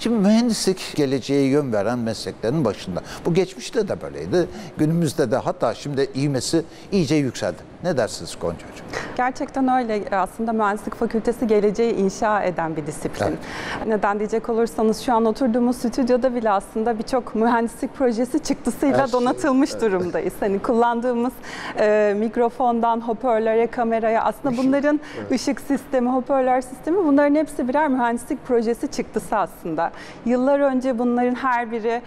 Şimdi mühendislik geleceğe yön veren mesleklerin başında. Bu geçmişte de böyleydi. Günümüzde de, hatta şimdi ivmesi iyice yükseldi. Ne dersiniz Gonca Hocam? Gerçekten öyle. Aslında mühendislik fakültesi geleceği inşa eden bir disiplin. Evet. Neden diyecek olursanız şu an oturduğumuz stüdyoda bile aslında birçok mühendislik projesi çıktısıyla donatılmış durumdayız. Hani kullandığımız mikrofondan hoparlöre, kameraya, aslında bunların ışık sistemi, hoparlör sistemi, bunların hepsi birer mühendislik projesi çıktısı aslında. Yıllar önce bunların her biri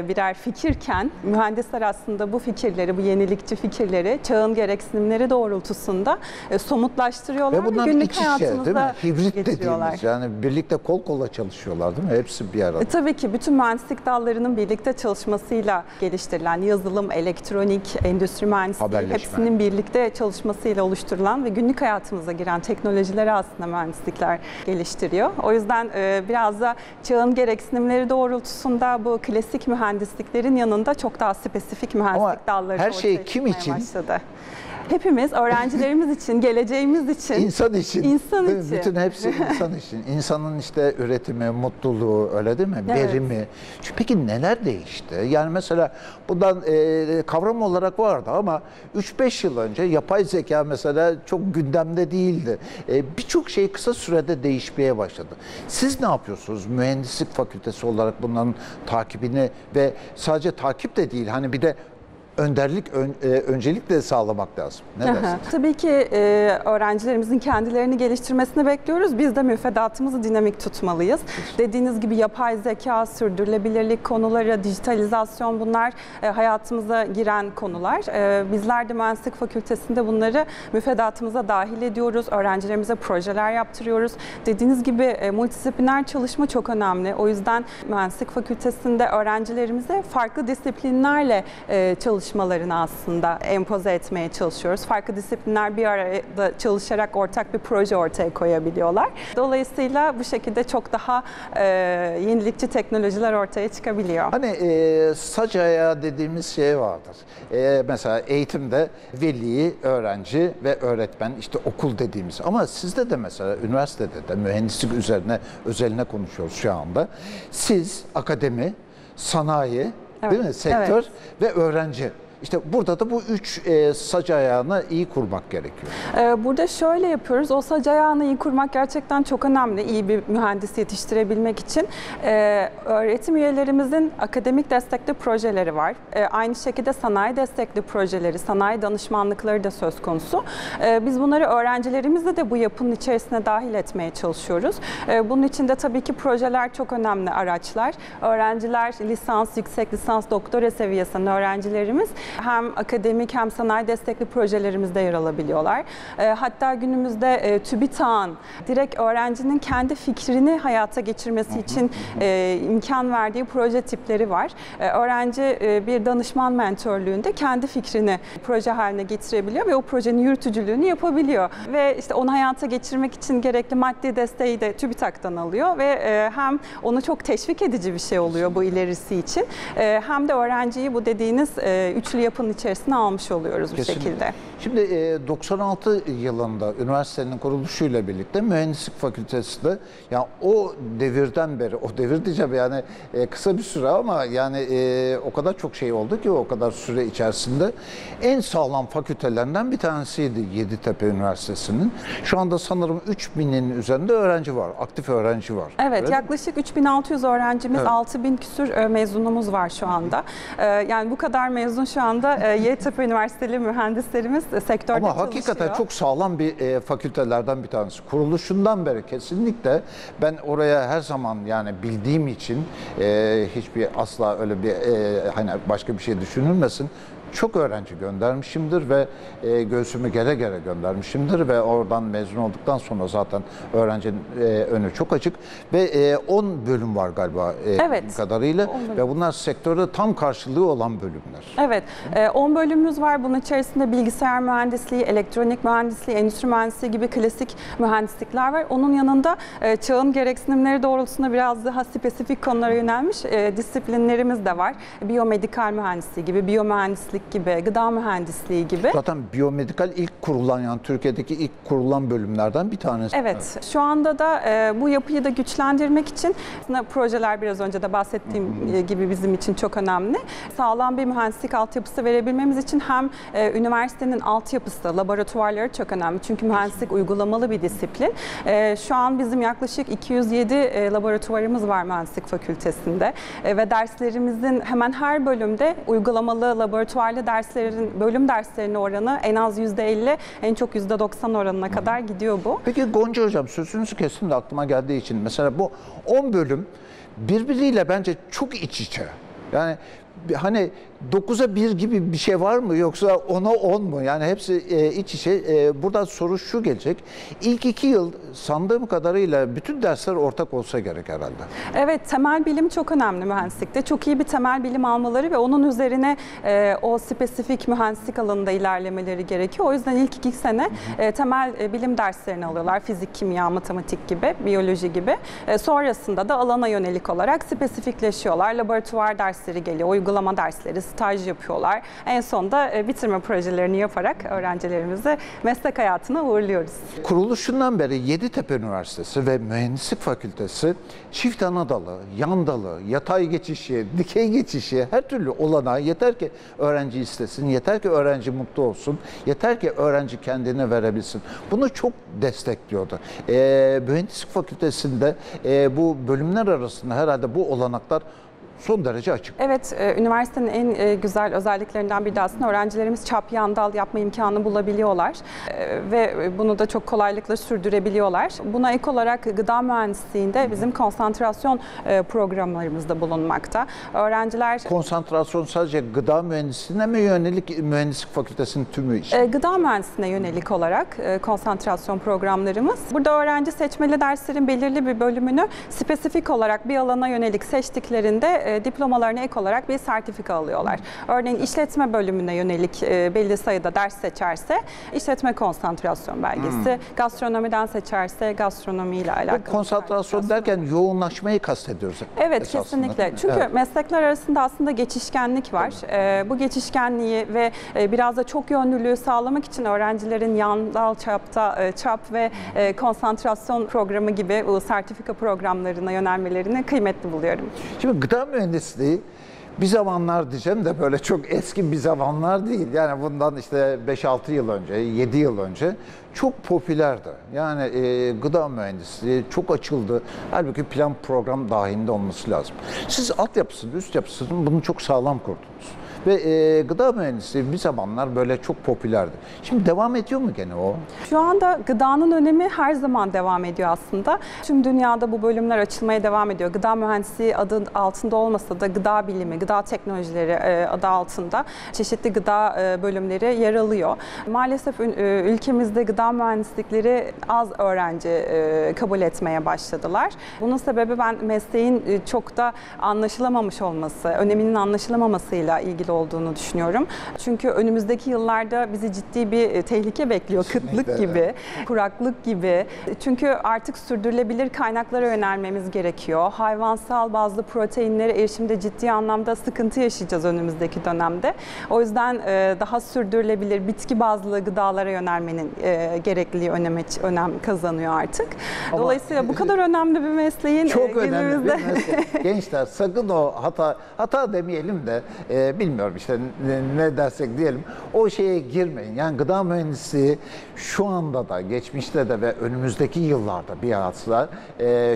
birer fikirken mühendisler aslında bu fikirleri, bu yenilikçi fikirleri çağın gereksinimleri doğrultusunda somutlaştırıyorlar ve günlük hayatımızda hibrit getiriyorlar. Dediğimiz, yani birlikte kol kola çalışıyorlar değil mi? Hepsi bir arada. Tabii ki bütün mühendislik dallarının birlikte çalışmasıyla geliştirilen yazılım, elektronik, endüstri mühendisliği, hepsinin birlikte çalışmasıyla oluşturulan ve günlük hayatımıza giren teknolojileri aslında mühendislikler geliştiriyor. O yüzden biraz da çağın gereksinimleri doğrultusunda bu klasik mühendisliklerin yanında çok daha spesifik mühendislik dalları her şey kim için? Başladı. Hepimiz, öğrencilerimiz için, geleceğimiz için. İnsan için. İnsan için. Bütün hepsi insan için. İnsanın işte üretimi, mutluluğu, öyle değil mi? Evet. Verimi. Peki neler değişti? Yani mesela bundan kavram olarak vardı ama 3-5 yıl önce yapay zeka mesela çok gündemde değildi. Birçok şey kısa sürede değişmeye başladı. Siz ne yapıyorsunuz? Mühendislik fakültesi olarak bunların takibini ve sadece takip de değil, hani bir de öncelikle de sağlamak lazım. Ne dersiniz? Tabii ki öğrencilerimizin kendilerini geliştirmesini bekliyoruz. Biz de müfredatımızı dinamik tutmalıyız. Dediğiniz gibi yapay zeka, sürdürülebilirlik konuları, dijitalizasyon, bunlar hayatımıza giren konular. Bizler de mühendislik fakültesinde bunları müfredatımıza dahil ediyoruz. Öğrencilerimize projeler yaptırıyoruz. Dediğiniz gibi multidisipliner çalışma çok önemli. O yüzden mühendislik fakültesinde öğrencilerimize farklı disiplinlerle çalışmalarını aslında empoze etmeye çalışıyoruz. Farklı disiplinler bir arada çalışarak ortak bir proje ortaya koyabiliyorlar. Dolayısıyla bu şekilde çok daha yenilikçi teknolojiler ortaya çıkabiliyor. Hani saç ayağı dediğimiz şey vardır. Mesela eğitimde veli, öğrenci ve öğretmen, işte okul dediğimiz. Ama sizde de mesela üniversitede de mühendislik özeline konuşuyoruz şu anda. Siz akademi, sanayi, değil mi? Sektör ve öğrenci. İşte burada da bu üç sac ayağını iyi kurmak gerekiyor. Burada şöyle yapıyoruz. O sac ayağını iyi kurmak gerçekten çok önemli. İyi bir mühendis yetiştirebilmek için. Öğretim üyelerimizin akademik destekli projeleri var. Aynı şekilde sanayi destekli projeleri, sanayi danışmanlıkları da söz konusu. Biz bunları öğrencilerimizle de bu yapının içerisine dahil etmeye çalışıyoruz. Bunun için de tabii ki projeler çok önemli araçlar. Öğrenciler lisans, yüksek lisans, doktora seviyesinde öğrencilerimiz hem akademik hem sanayi destekli projelerimizde yer alabiliyorlar. Hatta günümüzde TÜBİTAK'ın direkt öğrencinin kendi fikrini hayata geçirmesi için imkan verdiği proje tipleri var. Öğrenci bir danışman mentörlüğünde kendi fikrini proje haline getirebiliyor ve o projenin yürütücülüğünü yapabiliyor. Ve işte onu hayata geçirmek için gerekli maddi desteği de TÜBİTAK'tan alıyor ve hem onu çok teşvik edici bir şey oluyor bu ilerisi için. Hem de öğrenciyi bu dediğiniz üçlü yapının içerisine almış oluyoruz bu şekilde. Şimdi 96 yılında üniversitenin kuruluşuyla birlikte mühendislik fakültesi de, yani o devirden beri, o devir diyeceğim yani kısa bir süre ama yani o kadar çok şey oldu ki o kadar süre içerisinde en sağlam fakültelerinden bir tanesiydi Yeditepe Üniversitesi'nin. Şu anda sanırım 3000'in üzerinde öğrenci var, aktif öğrenci var. Evet, yaklaşık 3600 öğrencimiz, 6000 küsür mezunumuz var şu anda. Yani bu kadar mezun şu anda Yeditepe Üniversiteli mühendislerimiz sektörde ama çalışıyor. Hakikaten çok sağlam bir fakültelerden bir tanesi. Kuruluşundan beri kesinlikle ben oraya her zaman, yani bildiğim için hiçbir asla öyle bir hani başka bir şey düşünülmesin. Çok öğrenci göndermişimdir ve göğsümü gere gere göndermişimdir ve oradan mezun olduktan sonra zaten öğrencinin önü çok açık ve 10 bölüm var galiba kadarıyla ve bunlar sektörde tam karşılığı olan bölümler. Evet, 10 bölümümüz var. Bunun içerisinde bilgisayar mühendisliği, elektronik mühendisliği, endüstri mühendisliği gibi klasik mühendislikler var. Onun yanında çağın gereksinimleri doğrultusunda biraz daha spesifik konulara yönelmiş disiplinlerimiz de var. Biyomedikal mühendisliği gibi, biyomühendisliği mühendislik gibi, gıda mühendisliği gibi. Zaten biyomedikal ilk kurulan, yani Türkiye'deki ilk kurulan bölümlerden bir tanesi. Evet, şu anda da bu yapıyı da güçlendirmek için aslında projeler biraz önce de bahsettiğim gibi bizim için çok önemli. Sağlam bir mühendislik altyapısı verebilmemiz için hem üniversitenin altyapısı, laboratuvarları çok önemli. Çünkü mühendislik uygulamalı bir disiplin. Şu an bizim yaklaşık 207 laboratuvarımız var mühendislik fakültesinde ve derslerimizin hemen her bölümde uygulamalı laboratuvarlı bölüm derslerinin oranı en az %50, en çok %90 oranına kadar gidiyor bu. Peki Gonca Hocam, sözünüzü kestim de aklıma geldiği için, mesela bu 10 bölüm birbiriyle bence çok iç içe. Yani hani 9'a 1 gibi bir şey var mı, yoksa 10'a 10 mu? Yani hepsi iç içe. Buradan soru şu gelecek. İlk 2 yıl sandığım kadarıyla bütün dersler ortak olsa gerek herhalde. Evet, temel bilim çok önemli mühendislikte. Çok iyi bir temel bilim almaları ve onun üzerine o spesifik mühendislik alanında ilerlemeleri gerekiyor. O yüzden ilk 2 sene temel bilim derslerini alıyorlar. Fizik, kimya, matematik gibi, biyoloji gibi. Sonrasında da alana yönelik olarak spesifikleşiyorlar. Laboratuvar dersleri geliyor, uygulama dersleri, staj yapıyorlar. En sonunda bitirme projelerini yaparak öğrencilerimizi meslek hayatına uğurluyoruz. Kuruluşundan beri Yeditepe Üniversitesi ve Mühendislik Fakültesi çift ana dalı, yan dalı, yatay geçişi, dikey geçişi, her türlü olanağı, yeter ki öğrenci istesin, yeter ki öğrenci mutlu olsun, yeter ki öğrenci kendine verebilsin. Bunu çok destekliyordu. Mühendislik Fakültesi'nde bu bölümler arasında herhalde bu olanaklar son derece açık. Evet, üniversitenin en güzel özelliklerinden biri de aslında öğrencilerimiz çap yan dal yapma imkanı bulabiliyorlar ve bunu da çok kolaylıkla sürdürebiliyorlar. Buna ek olarak gıda mühendisliğinde bizim konsantrasyon programlarımızda bulunmakta. Öğrenciler... Konsantrasyon sadece gıda mühendisliğine mi yönelik, mühendislik fakültesinin tümü için? Gıda mühendisliğine yönelik olarak konsantrasyon programlarımız. Burada öğrenci seçmeli derslerin belirli bir bölümünü spesifik olarak bir alana yönelik seçtiklerinde diplomalarına ek olarak bir sertifika alıyorlar. Örneğin işletme bölümüne yönelik belli sayıda ders seçerse işletme konsantrasyon belgesi, gastronomiden seçerse gastronomiyle alakalı. Konsantrasyon derken yoğunlaşmayı kastediyoruz. Evet, esasında, kesinlikle. Çünkü meslekler arasında aslında geçişkenlik var. Bu geçişkenliği ve biraz da çok yönlülüğü sağlamak için öğrencilerin yan dal çapta çap ve konsantrasyon programı gibi bu sertifika programlarına yönelmelerini kıymetli buluyorum. Şimdi gıda mühendisliği bir zamanlar diyeceğim de böyle çok eski bir zamanlar değil. Yani bundan işte 5-6 yıl önce, 7 yıl önce çok popülerdi. Yani gıda mühendisliği çok açıldı. Halbuki plan program dahilinde olması lazım. Siz altyapısını, üst yapısını bunu çok sağlam kurdunuz. Ve gıda mühendisliği bir zamanlar böyle çok popülerdi. Şimdi devam ediyor mu gene o? Şu anda gıdanın önemi her zaman devam ediyor aslında. Tüm dünyada bu bölümler açılmaya devam ediyor. Gıda mühendisliği adı altında olmasa da gıda bilimi, gıda teknolojileri adı altında çeşitli gıda bölümleri yer alıyor. Maalesef ülkemizde gıda mühendislikleri az öğrenci kabul etmeye başladılar. Bunun sebebi ben mesleğin çok da anlaşılamamış olması, öneminin anlaşılamamasıyla ilgili olduğunu düşünüyorum. Çünkü önümüzdeki yıllarda bizi ciddi bir tehlike bekliyor. Kesinlikle. Kıtlık gibi, kuraklık gibi. Çünkü artık sürdürülebilir kaynaklara yönelmemiz gerekiyor. Hayvansal bazlı proteinlere erişimde ciddi anlamda sıkıntı yaşayacağız önümüzdeki dönemde. O yüzden daha sürdürülebilir bitki bazlı gıdalara yönelmenin gerekliliği önem kazanıyor artık. Ama dolayısıyla bu kadar önemli bir mesleğin çok önemli bir meslek. Gençler sakın o hata demeyelim de bilmiyorum işte ne dersek diyelim, o şeye girmeyin. Yani gıda mühendisliği şu anda da, geçmişte de ve önümüzdeki yıllarda bilhassa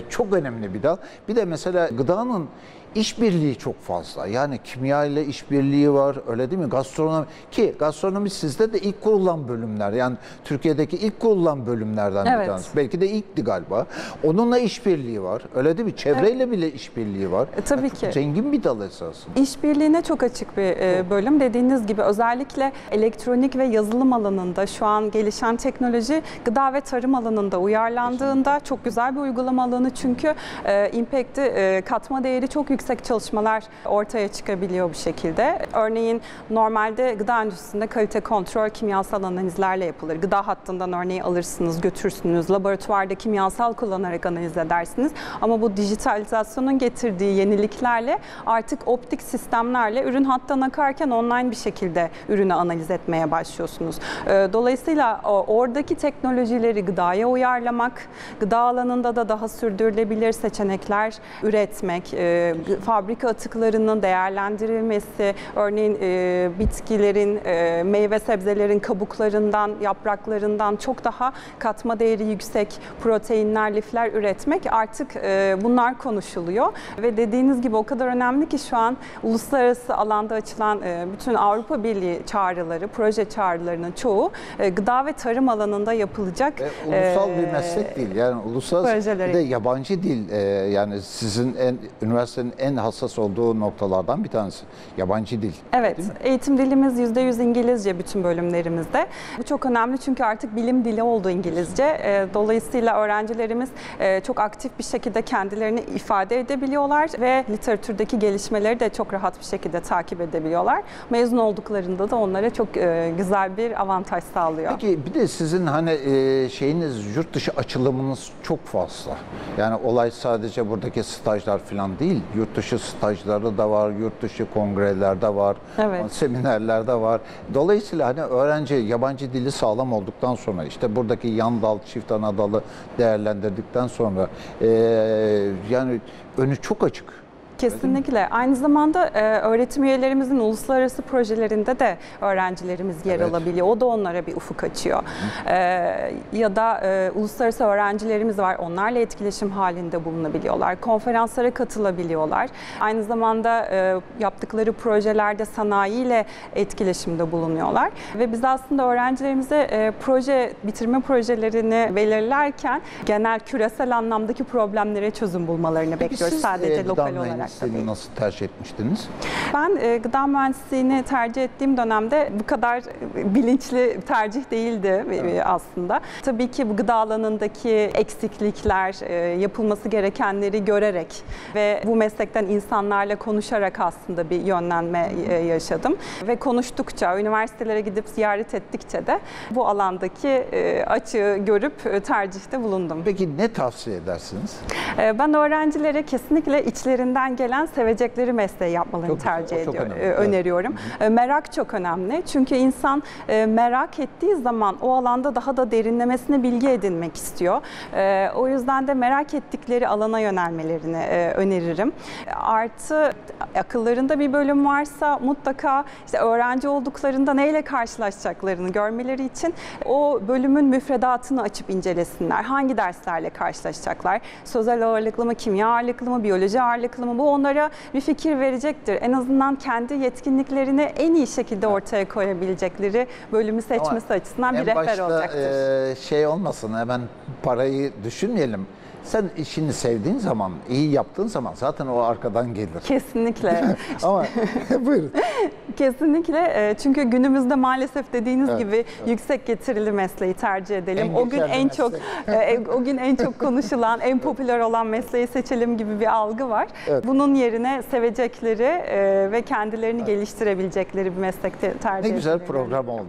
çok önemli bir dal. Bir de mesela gıdanın İşbirliği çok fazla. Yani kimya ile işbirliği var, öyle değil mi? Gastronomi, ki gastronomi sizde de ilk kurulan bölümler. Yani Türkiye'deki ilk kurulan bölümlerden bir tanesi. Belki de ilkti galiba. Onunla işbirliği var, öyle değil mi? Çevreyle bile işbirliği var. Tabii yani ki. Zengin bir dal esasında. İşbirliğine çok açık bir bölüm. Dediğiniz gibi özellikle elektronik ve yazılım alanında şu an gelişen teknoloji gıda ve tarım alanında uyarlandığında çok güzel bir uygulama alanı, çünkü impact'i, katma değeri çok yüksek çalışmalar ortaya çıkabiliyor bu şekilde. Örneğin normalde gıda endüstrisinde kalite kontrol kimyasal analizlerle yapılır. Gıda hattından örneği alırsınız, götürürsünüz. Laboratuvarda kimyasal kullanarak analiz edersiniz. Ama bu dijitalizasyonun getirdiği yeniliklerle artık optik sistemlerle ürün hattan dışarıdan akarken online bir şekilde ürünü analiz etmeye başlıyorsunuz. Dolayısıyla oradaki teknolojileri gıdaya uyarlamak, gıda alanında da daha sürdürülebilir seçenekler üretmek, fabrika atıklarının değerlendirilmesi, örneğin bitkilerin, meyve sebzelerin kabuklarından, yapraklarından çok daha katma değeri yüksek proteinler, lifler üretmek artık bunlar konuşuluyor. Ve dediğiniz gibi o kadar önemli ki şu an uluslararası alanda açılan bütün Avrupa Birliği çağrıları, proje çağrılarının çoğu gıda ve tarım alanında yapılacak. Ulusal bir meslek değil. Yani uluslararası bir de yabancı dil. Yani sizin üniversitenin en hassas olduğu noktalardan bir tanesi. Yabancı dil. Evet. Eğitim dilimiz %100 İngilizce bütün bölümlerimizde. Bu çok önemli çünkü artık bilim dili oldu İngilizce. Dolayısıyla öğrencilerimiz çok aktif bir şekilde kendilerini ifade edebiliyorlar ve literatürdeki gelişmeleri de çok rahat bir şekilde takip edebiliyorlar. Mezun olduklarında da onlara çok güzel bir avantaj sağlıyor. Peki bir de sizin hani şeyiniz, yurt dışı açılımınız çok fazla. Yani olay sadece buradaki stajlar falan değil. Yurt dışı stajları da var, yurt dışı kongreler de var, evet, seminerler de var. Dolayısıyla hani öğrenci yabancı dili sağlam olduktan sonra işte buradaki yan dal, çift ana dalı değerlendirdikten sonra yani önü çok açık. Kesinlikle. Aynı zamanda öğretim üyelerimizin uluslararası projelerinde de öğrencilerimiz yer alabiliyor. O da onlara bir ufuk açıyor. Ya da uluslararası öğrencilerimiz var. Onlarla etkileşim halinde bulunabiliyorlar. Konferanslara katılabiliyorlar. Aynı zamanda yaptıkları projelerde sanayiyle etkileşimde bulunuyorlar. Ve biz aslında öğrencilerimize bitirme projelerini belirlerken genel küresel anlamdaki problemlere çözüm bulmalarını bekliyoruz. Sadece lokal olarak. Seni nasıl tercih etmiştiniz? Ben gıda mühendisliğini tercih ettiğim dönemde bu kadar bilinçli tercih değildi aslında. Tabii ki bu gıda alanındaki eksiklikler, yapılması gerekenleri görerek ve bu meslekten insanlarla konuşarak aslında bir yönlenme yaşadım. Ve konuştukça, üniversitelere gidip ziyaret ettikçe de bu alandaki açığı görüp tercihte bulundum. Peki ne tavsiye edersiniz? Ben öğrencilere kesinlikle içlerinden gelen sevecekleri mesleği yapmalarını tercih ediyorum, öneriyorum. Merak çok önemli. Çünkü insan merak ettiği zaman o alanda daha da derinlemesine bilgi edinmek istiyor. O yüzden de merak ettikleri alana yönelmelerini öneririm. Artı akıllarında bir bölüm varsa mutlaka işte öğrenci olduklarında neyle karşılaşacaklarını görmeleri için o bölümün müfredatını açıp incelesinler. Hangi derslerle karşılaşacaklar? Sözel ağırlıklı mı, kimya ağırlıklı mı, biyoloji ağırlıklı mı? Bu onlara bir fikir verecektir. En azından kendi yetkinliklerini en iyi şekilde ortaya koyabilecekleri bölümü seçmesi açısından bir rehber olacaktır. Şey olmasın, hemen parayı düşünmeyelim. Sen işini sevdiğin zaman, iyi yaptığın zaman zaten o arkadan gelir. Kesinlikle. Ama buyurun. Kesinlikle. Çünkü günümüzde maalesef dediğiniz gibi yüksek getirili mesleği tercih edelim. O gün en çok konuşulan, en popüler olan mesleği seçelim gibi bir algı var. Evet. Bunun yerine sevecekleri ve kendilerini geliştirebilecekleri bir meslekte tercih edelim. Ne güzel program oldu.